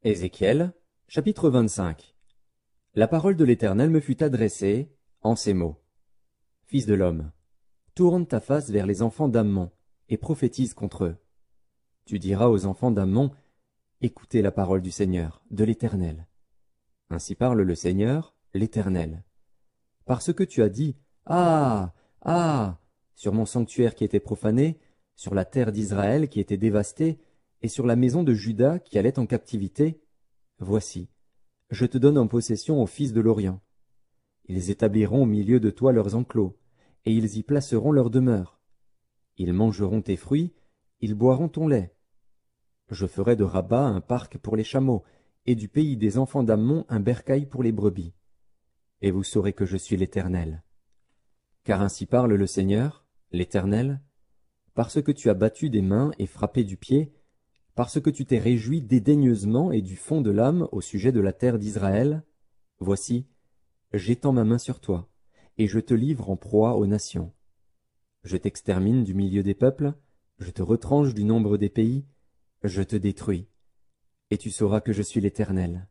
Ézéchiel, chapitre 25. La parole de l'Éternel me fut adressée en ces mots. Fils de l'homme, tourne ta face vers les enfants d'Ammon, et prophétise contre eux. Tu diras aux enfants d'Ammon, écoutez la parole du Seigneur, de l'Éternel. Ainsi parle le Seigneur, l'Éternel. Parce que tu as dit, ah, ah, sur mon sanctuaire qui était profané, sur la terre d'Israël qui était dévastée, et sur la maison de Juda qui allait en captivité, voici, je te donne en possession aux fils de l'Orient. Ils établiront au milieu de toi leurs enclos, et ils y placeront leur demeure. Ils mangeront tes fruits, ils boiront ton lait. Je ferai de Rabat un parc pour les chameaux, et du pays des enfants d'Ammon un bercail pour les brebis. Et vous saurez que je suis l'Éternel. Car ainsi parle le Seigneur, l'Éternel, parce que tu as battu des mains et frappé du pied, parce que tu t'es réjoui dédaigneusement et du fond de l'âme au sujet de la terre d'Israël, voici, j'étends ma main sur toi, et je te livre en proie aux nations. Je t'extermine du milieu des peuples, je te retranche du nombre des pays, je te détruis, et tu sauras que je suis l'Éternel.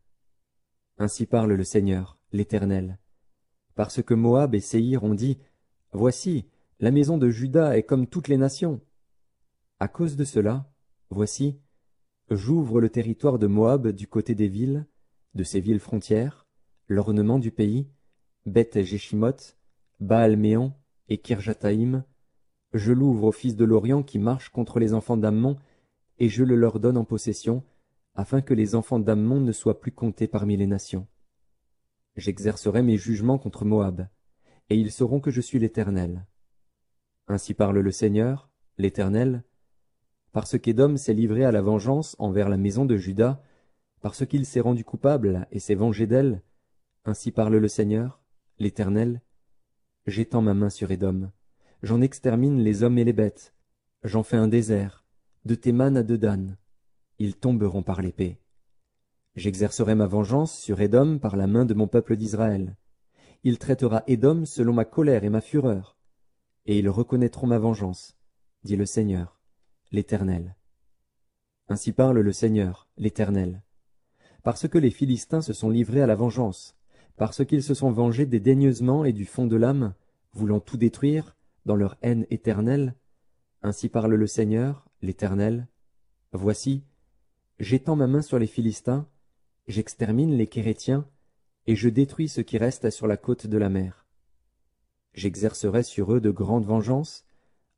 Ainsi parle le Seigneur, l'Éternel. Parce que Moab et Séhir ont dit, voici, la maison de Juda est comme toutes les nations. À cause de cela, voici, j'ouvre le territoire de Moab du côté des villes, de ses villes frontières, l'ornement du pays, Beth-Jéchimoth, Baal-Méon et Kirjataïm. Je l'ouvre aux fils de l'Orient qui marchent contre les enfants d'Ammon, et je le leur donne en possession, afin que les enfants d'Ammon ne soient plus comptés parmi les nations. J'exercerai mes jugements contre Moab, et ils sauront que je suis l'Éternel. Ainsi parle le Seigneur, l'Éternel, parce qu'Édom s'est livré à la vengeance envers la maison de Juda, parce qu'il s'est rendu coupable et s'est vengé d'elle, ainsi parle le Seigneur, l'Éternel. J'étends ma main sur Édom, j'en extermine les hommes et les bêtes, j'en fais un désert, de Théman à Dedan. Ils tomberont par l'épée. J'exercerai ma vengeance sur Édom par la main de mon peuple d'Israël. Il traitera Édom selon ma colère et ma fureur, et ils reconnaîtront ma vengeance, dit le Seigneur, l'Éternel. Ainsi parle le Seigneur, l'Éternel. Parce que les Philistins se sont livrés à la vengeance, parce qu'ils se sont vengés dédaigneusement et du fond de l'âme, voulant tout détruire, dans leur haine éternelle, ainsi parle le Seigneur, l'Éternel. Voici, j'étends ma main sur les Philistins, j'extermine les Kérétiens, et je détruis ce qui reste sur la côte de la mer. J'exercerai sur eux de grandes vengeances,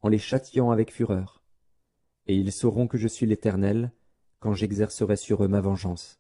en les châtiant avec fureur. Et ils sauront que je suis l'Éternel, quand j'exercerai sur eux ma vengeance.